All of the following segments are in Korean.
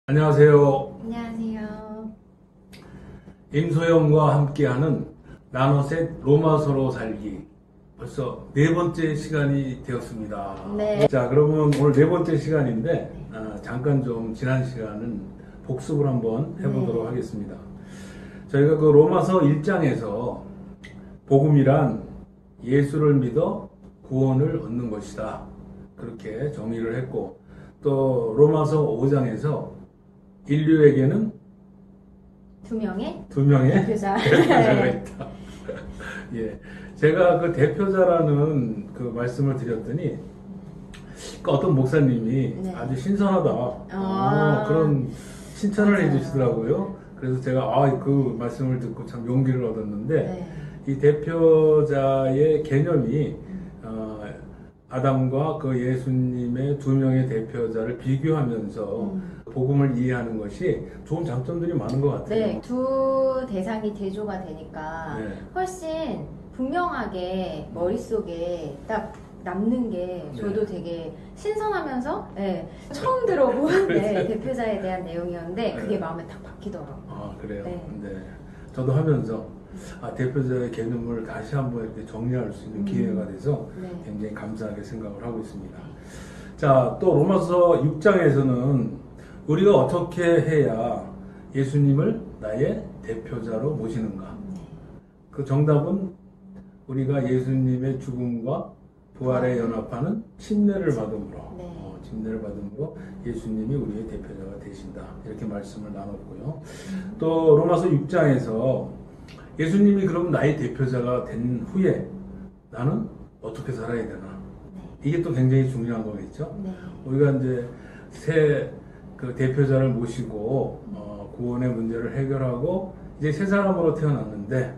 안녕하세요. 안녕하세요. 임소영과 함께하는 나노셋 로마서로 살기. 벌써 네 번째 시간이 되었습니다. 네. 자, 그러면 오늘 네 번째 시간인데 잠깐 좀 지난 시간은 복습을 한번 해보도록 네. 하겠습니다. 저희가 그 로마서 1장에서 복음이란 예수를 믿어 구원을 얻는 것이다. 그렇게 정의를 했고, 또 로마서 5장에서 인류에게는 두 명의 두 명의 대표자. 대표자가 네. 있다. 예, 제가 그 대표자라는 그 말씀을 드렸더니 그 어떤 목사님이 네. 아주 신선하다. 아. 그런 칭찬을 맞아요. 해주시더라고요. 그래서 제가 그 말씀을 듣고 참 용기를 얻었는데 네. 이 대표자의 개념이 아담과 그 예수님의 두 명의 대표자를 비교하면서 복음을 이해하는 것이 좋은 장점들이 많은 것 같아요. 네. 두 대상이 대조가 되니까 네. 훨씬 분명하게 머릿속에 딱 남는 게 저도 되게 신선하면서 처음 들어본 대표자에 대한 내용이었는데 그게 마음에 딱 박히더라고요. 아, 그래요? 네. 저도 하면서 대표자의 개념을 다시 한번 이렇게 정리할 수 있는 기회가 돼서 네. 굉장히 감사하게 생각을 하고 있습니다. 자, 또 로마서 6장에서는 우리가 어떻게 해야 예수님을 나의 대표자로 모시는가? 그 정답은 우리가 예수님의 죽음과 부활에 연합하는 침례를 받음으로 네. 침례를 받음으로 예수님이 우리의 대표자가 되신다. 이렇게 말씀을 나눴고요. 또 로마서 6장에서 예수님이 그럼 나의 대표자가 된 후에 나는 어떻게 살아야 되나? 이게 또 굉장히 중요한 거겠죠. 네. 우리가 이제 새 그 대표자를 모시고 구원의 문제를 해결하고 이제 새 사람으로 태어났는데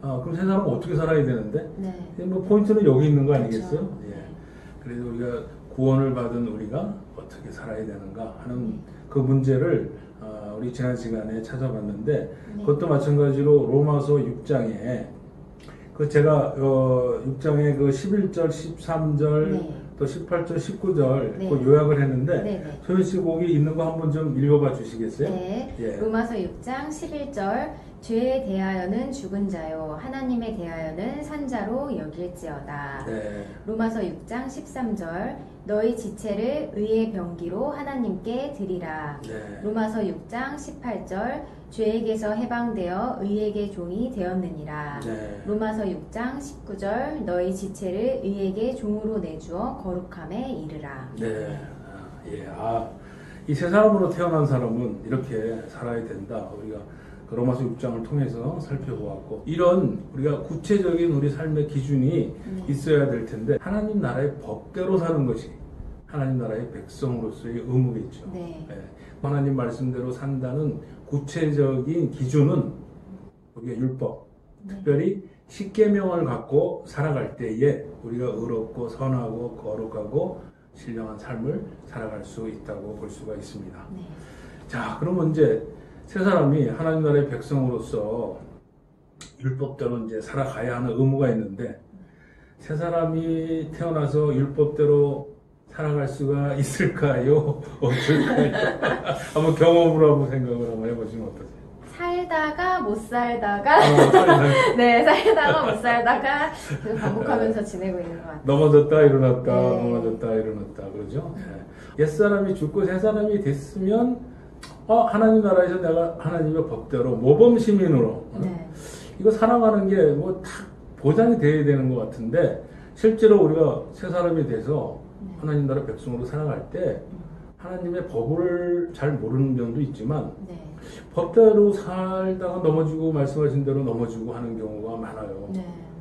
그럼 새 사람은 어떻게 살아야 되는데? 네. 뭐 포인트는 여기 있는 거 아니겠어요? 그렇죠. 예. 그래서 우리가 구원을 받은 우리가 어떻게 살아야 되는가 하는 그 문제를 우리 지난 시간에 찾아봤는데 그것도 마찬가지로 로마서 6장에 그 제가 6장에 그 11절, 13절 또 18절, 19절 그 요약을 했는데 소연 씨 거기 있는 거 한번 좀 읽어봐 주시겠어요? 네. 예. 로마서 6장 11절 죄에 대하여는 죽은 자요 하나님에 대하여는 산 자로 여길지어다. 네. 로마서 6장 13절 너희 지체를 의의 병기로 하나님께 드리라. 네. 로마서 6장 18절 죄에게서 해방되어 의에게 종이 되었느니라. 네. 로마서 6장 19절 너희 지체를 의에게 종으로 내주어 거룩함에 이르라. 네. 이 세 사람으로 태어난 사람은 이렇게 살아야 된다. 우리가 그 로마서 6장을 통해서 살펴보았고, 이런 우리가 구체적인 우리 삶의 기준이 있어야 될 텐데, 하나님 나라의 법대로 사는 것이 하나님 나라의 백성으로서의 의무겠죠. 네. 하나님 말씀대로 산다는 구체적인 기준은 우리가 율법, 특별히 십계명을 갖고 살아갈 때에 우리가 의롭고 선하고 거룩하고 신령한 삶을 살아갈 수 있다고 볼 수가 있습니다. 네. 자, 그러면 이제 세 사람이 하나님 나라의 백성으로서 율법대로 이제 살아가야 하는 의무가 있는데, 세 사람이 태어나서 율법대로 살아갈 수가 있을까요? 없을까요? 한번 경험으로 한번 생각을 한번 해보시면 어떠세요? 살다가 못 살다가 살다가 못 살다가 계속 반복하면서 지내고 있는 것 같아요. 넘어졌다 일어났다 네. 넘어졌다 일어났다 그러죠. 옛사람이 죽고 새사람이 됐으면 하나님 나라에서 내가 하나님의 법대로 모범 시민으로 이거 살아가는 게 뭐 다 보장이 돼야 되는 것 같은데, 실제로 우리가 새 사람이 돼서 하나님 나라 백성으로 살아갈 때 하나님의 법을 잘 모르는 면도 있지만 법대로 살다가 넘어지고 말씀하신 대로 넘어지고 하는 경우가 많아요.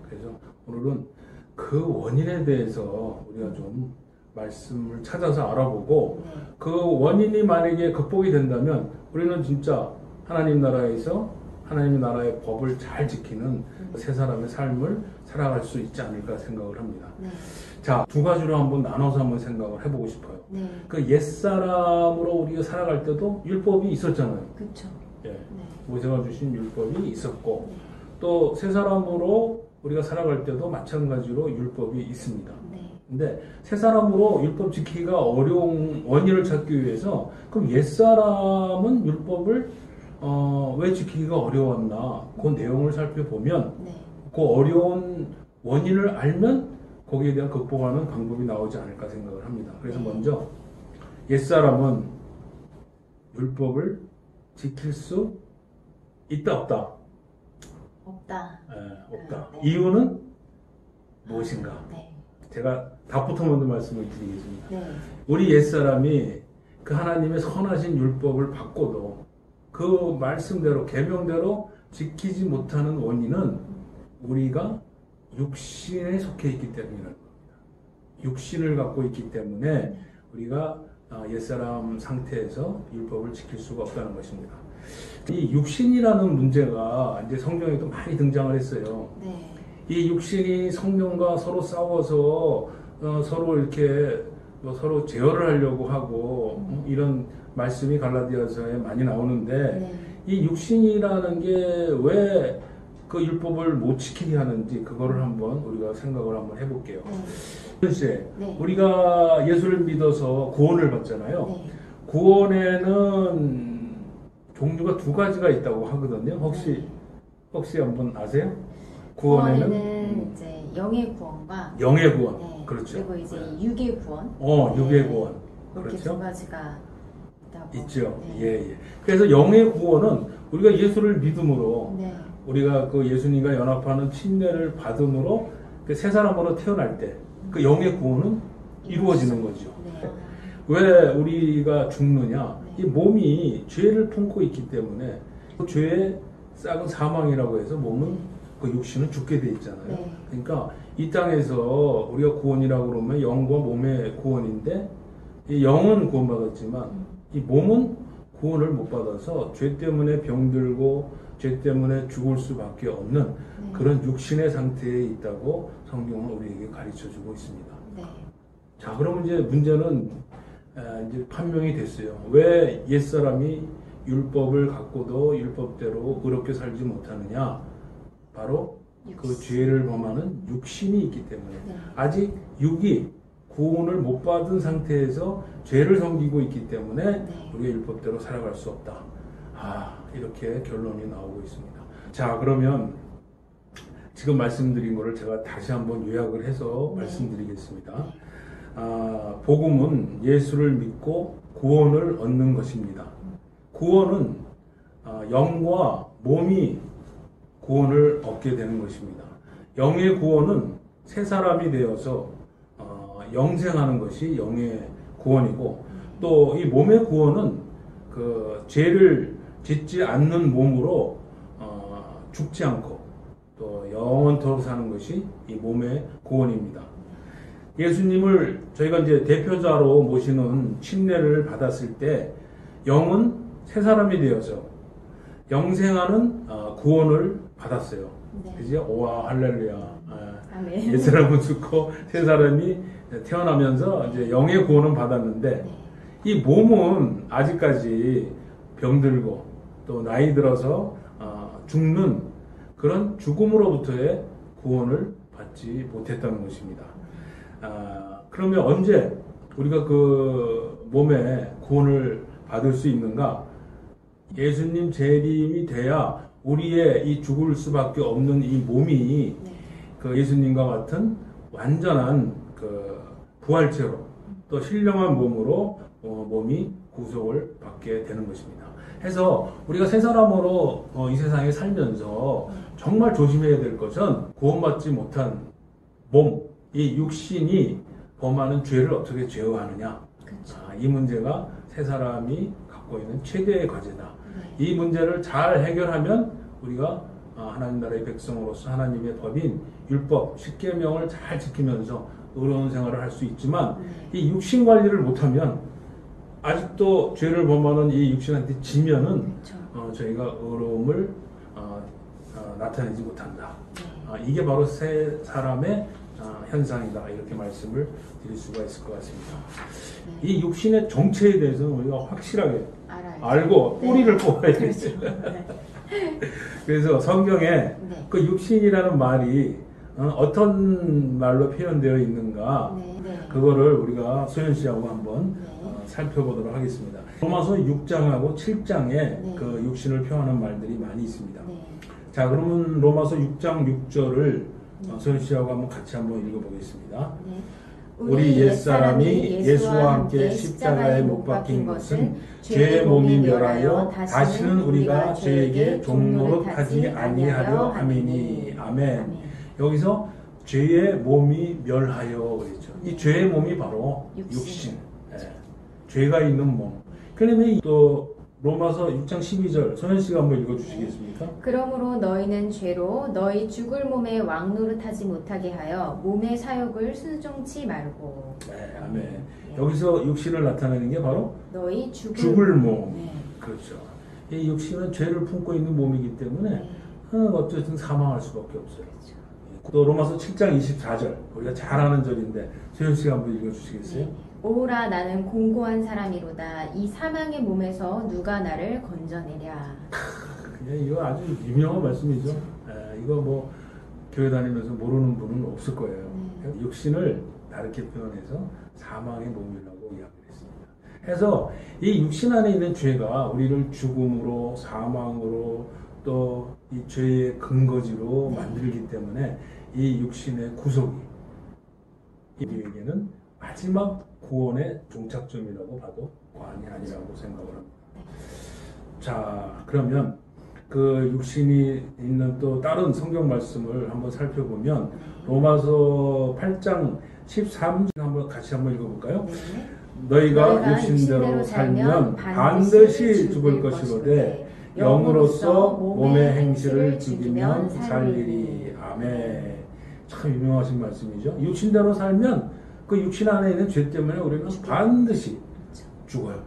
그래서 오늘은 그 원인에 대해서 우리가 좀 말씀을 찾아서 알아보고 그 원인이 만약에 극복이 된다면 우리는 진짜 하나님 나라에서 하나님 나라의 법을 잘 지키는 세 사람의 삶을 살아갈 수 있지 않을까 생각을 합니다. 자, 두 가지로 한번 나눠서 한번 생각을 해보고 싶어요. 그 옛사람으로 우리가 살아갈 때도 율법이 있었잖아요. 그렇죠. 모세가 주신 율법이 있었고, 또 새 사람으로 우리가 살아갈 때도 마찬가지로 율법이 있습니다. 근데 새 사람으로 율법 지키기가 어려운 원인을 찾기 위해서 그럼 옛사람은 율법을 왜 지키기가 어려웠나 그 내용을 살펴보면 네. 그 어려운 원인을 알면 거기에 대한 극복하는 방법이 나오지 않을까 생각을 합니다. 그래서 네. 먼저 옛사람은 율법을 지킬 수 있다 없다? 없다. 없다. 네. 이유는 무엇인가? 네. 제가 답부터 먼저 말씀을 드리겠습니다. 네. 우리 옛사람이 그 하나님의 선하신 율법을 받고도 그 말씀대로 계명대로 지키지 못하는 원인은 우리가 육신에 속해 있기 때문이라는 겁니다. 육신을 갖고 있기 때문에 우리가 옛사람 상태에서 율법을 지킬 수가 없다는 것입니다. 이 육신이라는 문제가 이제 성경에도 많이 등장을 했어요. 네. 이 육신이 성령과 서로 싸워서 서로 이렇게 서로 제어를 하려고 하고 이런 말씀이 갈라디아서에 많이 나오는데 네. 이 육신이라는 게 왜 그 율법을 못 지키게 하는지 그거를 한번 우리가 생각을 한번 해볼게요. 글쎄, 네. 우리가 예수를 믿어서 구원을 받잖아요. 네. 구원에는 종류가 두 가지가 있다고 하거든요. 혹시 한번 아세요? 구원에는 이제 영의 구원과 영의 구원. 네. 그렇죠. 그리고 이제 육의 구원. 육의 구원. 이렇게 그렇죠. 두 가지가 있다고. 있죠. 네. 예. 그래서 영의 구원은 우리가 예수를 믿음으로 네. 우리가 그 예수님과 연합하는 침례를 받음으로 그 새 사람으로 태어날 때 그 영의 구원은 이루어지는 거죠. 네. 왜 우리가 죽느냐? 네. 이 몸이 죄를 품고 있기 때문에 그 죄의 싹은 사망이라고 해서 몸은 그 육신은 죽게 돼 있잖아요. 네. 그러니까 이 땅에서 우리가 구원이라고 그러면 영과 몸의 구원인데 이 영은 구원받았지만 이 몸은 구원을 못 받아서 죄 때문에 병들고 죄 때문에 죽을 수밖에 없는 네. 그런 육신의 상태에 있다고 성경은 우리에게 가르쳐주고 있습니다. 네. 자, 그러면 이제 문제는 이제 판명이 됐어요. 왜 옛사람이 율법을 갖고도 율법대로 의롭게 살지 못하느냐? 바로 그 죄를 범하는 육신이 있기 때문에 네. 아직 육이 구원을 못 받은 상태에서 죄를 섬기고 있기 때문에 네. 우리가 율법대로 살아갈 수 없다. 이렇게 결론이 나오고 있습니다. 자, 그러면 지금 말씀드린 거를 제가 다시 한번 요약을 해서 네. 말씀드리겠습니다. 복음은 예수를 믿고 구원을 얻는 것입니다. 구원은 영과 몸이 구원을 얻게 되는 것입니다. 영의 구원은 새 사람이 되어서 영생하는 것이 영의 구원이고 또 이 몸의 구원은 그 죄를 짓지 않는 몸으로 죽지 않고 또 영원토록 사는 것이 이 몸의 구원입니다. 예수님을 저희가 이제 대표자로 모시는 침례를 받았을 때 영은 새 사람이 되어서 영생하는 구원을 받았어요. 네. 그죠? 오와 할렐루야. 아멘. 옛 사람은 죽고 새 사람이 태어나면서 이제 영의 구원은 받았는데 네. 이 몸은 아직까지 병들고 또 나이 들어서 죽는 그런 죽음으로부터의 구원을 받지 못했다는 것입니다. 그러면 언제 우리가 그 몸에 구원을 받을 수 있는가? 예수님 재림이 돼야 우리의 이 죽을 수밖에 없는 이 몸이 네. 그 예수님과 같은 완전한 그 부활체로 또 신령한 몸으로 몸이 구속을 받게 되는 것입니다. 해서 우리가 새 사람으로 이 세상에 살면서 정말 조심해야 될 것은 구원받지 못한 몸, 이 육신이 범하는 죄를 어떻게 제어하느냐. 그렇죠. 이 문제가 새 사람이 갖고 있는 최대의 과제다. 네. 이 문제를 잘 해결하면 우리가 하나님 나라의 백성으로서 하나님의 법인 율법, 십계명을 잘 지키면서 의로운 생활을 할 수 있지만 네. 이 육신 관리를 못하면 아직도 죄를 범하는 이 육신한테 지면은 그렇죠. 저희가 의로움을 나타내지 못한다. 네. 이게 바로 새 사람의 현상이다. 이렇게 말씀을 드릴 수가 있을 것 같습니다. 네. 이 육신의 정체에 대해서는 우리가 확실하게 알아요. 알고 네. 뿌리를 뽑아야겠죠. 그렇죠. 네. 그래서 성경에 네. 그 육신이라는 말이 어떤 말로 표현되어 있는가 네. 네. 그거를 우리가 소연 씨하고 한번 네. 살펴보도록 하겠습니다. 로마서 6장하고 7장에 네. 그 육신을 표현하는 말들이 많이 있습니다. 네. 자, 그러면 로마서 6장 6절을 소연 씨하고 한번 같이 한번 읽어보겠습니다. 네. 우리 옛사람이 예수와 함께 십자가에 못 박힌 것은 죄의 몸이 멸하여 다시는 우리가 죄에게 종노릇하지 아니하려 함이니. 아멘. 여기서 죄의 몸이 멸하여 그랬죠. 이 죄의 몸이 바로 육신. 예. 죄가 있는 몸. 그러면 또 로마서 6장 12절 소연 씨가 한번 읽어주시겠습니까? 그러므로 너희는 죄로 너희 죽을 몸에 왕노릇하지 못하게 하여 몸의 사욕을 순종치 말고. 네, 아멘. 여기서 육신을 나타내는 게 바로 너희 죽을 몸. 네. 그렇죠. 이 육신은 죄를 품고 있는 몸이기 때문에 네. 어쨌든 사망할 수밖에 없어요. 그렇죠. 또 로마서 7장 24절 우리가 잘 아는 절인데 소연 씨가 한번 읽어주시겠어요? 네. 오라 나는 공고한 사람이로다 이 사망의 몸에서 누가 나를 건져내랴. 이거 아주 유명한 말씀이죠. 이거 뭐 교회 다니면서 모르는 분은 없을 거예요. 육신을 다르게 표현해서 사망의 몸이라고 이야기를 했습니다. 그래서 이 육신 안에 있는 죄가 우리를 죽음으로 사망으로 또 이 죄의 근거지로 만들기 때문에 이 육신의 구속이 우리에게는 마지막 구원의 종착점이라고 봐도 과언이 아니라고 생각을 합니다. 자, 그러면 그 육신이 있는 또 다른 성경 말씀을 한번 살펴보면 로마서 8장 13절 한번 같이 한번 읽어볼까요? 네. 너희가 육신대로 살면 반드시 죽을 것이로되 영으로서 몸의 행실을 죽이면 살리리. 아멘. 참 유명하신 말씀이죠. 육신대로 살면 그 육신 안에 있는 죄 때문에 우리는 반드시 죽어요.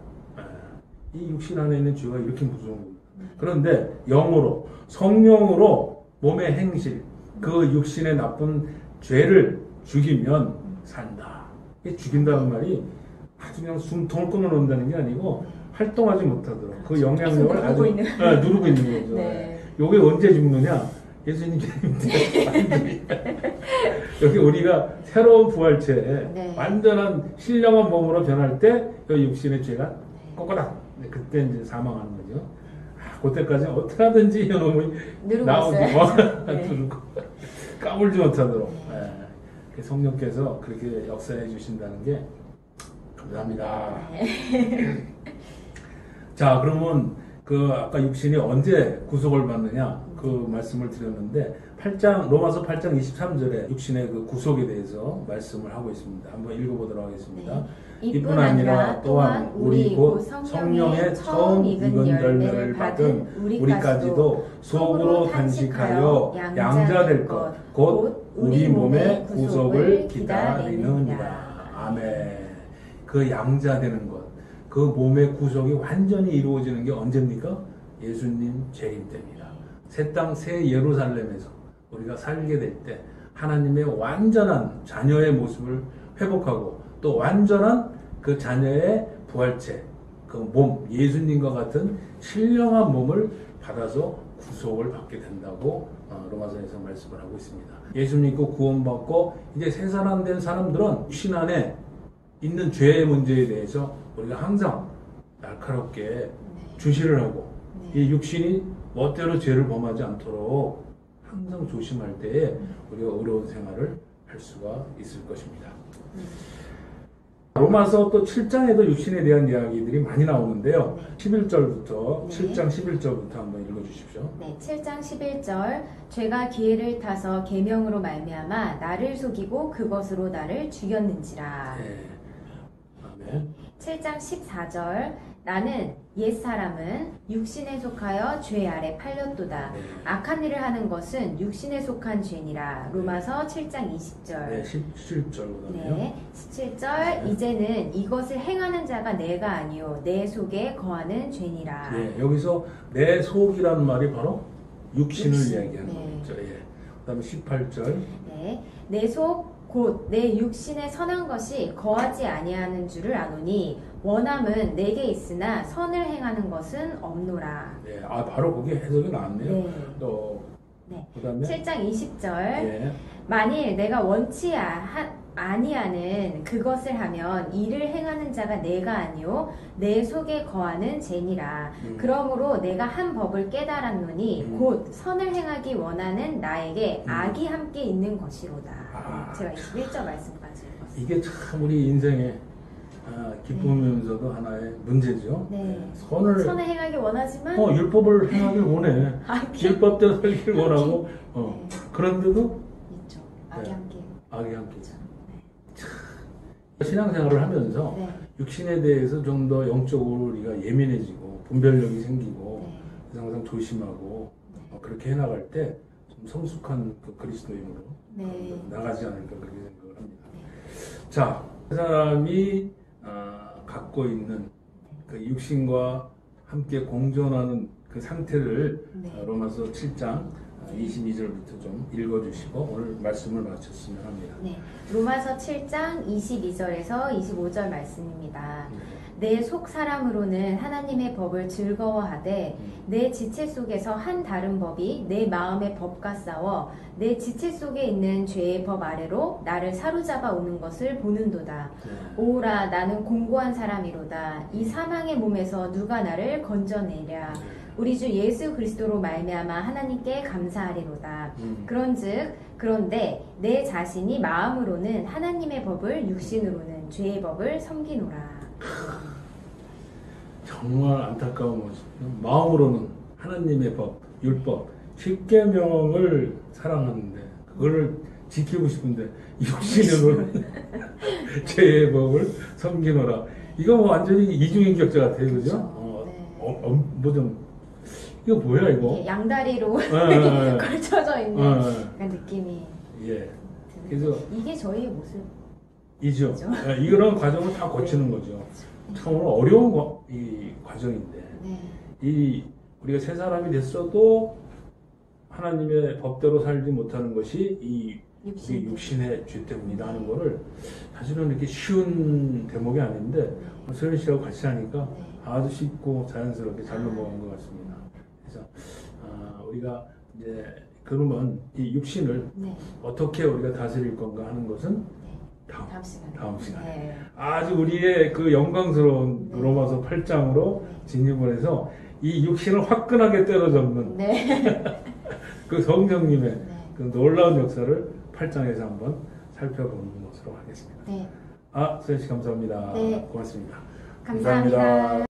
이 육신 안에 있는 죄가 이렇게 무서운 겁니다. 그런데 영으로, 성령으로 몸의 행실, 그 육신의 나쁜 죄를 죽이면 산다. 이 죽인다는 말이 아주 그냥 숨통을 끊어놓는다는 게 아니고 활동하지 못하도록 그 영향력을 아주 누르고 있는 거죠. 네. 요게 언제 죽느냐? 예수님 계신데 여기 우리가 새로운 부활체에 네. 완전한 신령한 몸으로 변할 때 이 육신의 죄가 꼬꼬닥 그때 이제 사망하는 거죠. 그때까지 어떻게 하든지 이놈이 나오고 누르고 까불지 못하도록 성령께서 그렇게 역사해 주신다는 게 감사합니다. 자, 그러면 그 아까 육신이 언제 구속을 받느냐 그 말씀을 드렸는데 로마서 8장 23절에 육신의 그 구속에 대해서 말씀을 하고 있습니다. 한번 읽어보도록 하겠습니다. 네. 이뿐 아니라 또한 우리 곧 성령의 처음 익은 열매를 받은 우리까지도 속으로 단식하여 양자될 것 곧 우리 몸의 구속을 기다리느니라. 아멘. 그 양자되는 것, 그 몸의 구속이 완전히 이루어지는 게 언제입니까? 예수님 재림 때입니다. 새 땅 새 예루살렘에서 우리가 살게 될 때 하나님의 완전한 자녀의 모습을 회복하고 또 완전한 그 자녀의 부활체, 그 몸, 예수님과 같은 신령한 몸을 받아서 구속을 받게 된다고 로마서에서 말씀을 하고 있습니다. 예수 믿고 구원받고 이제 새 사람 된 사람들은 신 안에 있는 죄의 문제에 대해서 우리가 항상 날카롭게 주시를 하고 이 육신이 멋대로 죄를 범하지 않도록 항상 조심할 때에 우리가 의로운 생활을 할 수가 있을 것입니다. 로마서 또 7장에도 육신에 대한 이야기들이 많이 나오는데요. 11절부터 7장 11절부터 한번 읽어주십시오. 네, 7장 11절 죄가 기회를 타서 계명으로 말미암아 나를 속이고 그것으로 나를 죽였는지라. 네. 아멘. 7장 14절 나는 옛사람은 육신에 속하여 죄 아래 팔렸도다. 악한 일을 하는 것은 육신에 속한 죄니라. 로마서 7장 20절. 네, 17절보다는요. 네, 17절 이제는 이것을 행하는 자가 내가 아니요 내 속에 거하는 죄니라. 네, 여기서 내 속이라는 말이 바로 육신을 육신. 이야기하는 거죠. 예. 그다음에 18절. 네, 내 속 곧 내 육신에 선한 것이 거하지 아니하는 줄을 아노니 원함은 내게 있으나 선을 행하는 것은 없노라. 네, 바로 거기에 해석이 나왔네요. 네. 또 네. 그다음에 7장 20절. 예. 만일 내가 원치 아니하는 그것을 하면 이를 행하는 자가 내가 아니요 내 속에 거하는 죄니라. 그러므로 내가 한 법을 깨달았노니 곧 선을 행하기 원하는 나에게 악이 함께 있는 것이로다. 제가 21절 말씀까지 읽었습니다. 이게 참 우리 인생의 기쁨이면서도 하나의 문제죠. 네. 선을 행하기 원하지만 율법을 행하길 원해. 율법대로 살길 원하고 네. 그런데도 있죠. 악이 함께. 악이 함께 있죠. 신앙생활을 하면서 네. 육신에 대해서 좀 더 영적으로 우리가 예민해지고 분별력이 생기고 네. 항상 조심하고 그렇게 해나갈 때 좀 성숙한 그 그리스도인으로 네. 나가지 않을까 그렇게 생각을 합니다. 자, 그 사람이 갖고 있는 그 육신과 함께 공존하는 그 상태를 네. 로마서 7장 22절부터 좀 읽어주시고 오늘 말씀을 마쳤으면 합니다. 네. 로마서 7장 22절에서 25절 말씀입니다. 내 속 사람으로는 하나님의 법을 즐거워하되 내 지체 속에서 한 다른 법이 내 마음의 법과 싸워 내 지체 속에 있는 죄의 법 아래로 나를 사로잡아 오는 것을 보는도다. 오라 나는 공고한 사람이로다. 이 사망의 몸에서 누가 나를 건져내랴. 우리 주 예수 그리스도로 말미암아 하나님께 감사하리로다. 그런데 내 자신이 마음으로는 하나님의 법을 육신으로는 죄의 법을 섬기노라. 정말 안타까운 모습. 마음으로는 하나님의 법, 율법, 십계명을 사랑하는데 그거를 지키고 싶은데 육신으로는 죄의 법을 섬기노라. 이거 뭐 완전히 이중인격자 같아요, 그죠? 이거 뭐야 이거? 네, 양다리로 걸쳐져 있는 약간 느낌이. 예. 그래서 이게 저희의 모습. 이죠. 이런 과정을 다 거치는 거죠. 참으로 어려운 이 과정인데, 이 우리가 새 사람이 됐어도 하나님의 법대로 살지 못하는 것이 이 육신의 죄 때문이다 하는 거를 사실은 이렇게 쉬운 대목이 아닌데 소연 씨하고 같이 하니까 아주 쉽고 자연스럽게 잘 넘어간 것 같습니다. 그래서 우리가 이제 그러면 이 육신을 어떻게 우리가 다스릴 건가 하는 것은 다음 시간에 아주 우리의 그 영광스러운 로마서 8장으로 진입을 해서 이 육신을 화끈하게 때려잡는 그 성령님의 그 놀라운 역사를 8장에서 한번 살펴보는 것으로 하겠습니다. 소연 씨 감사합니다. 고맙습니다. 감사합니다.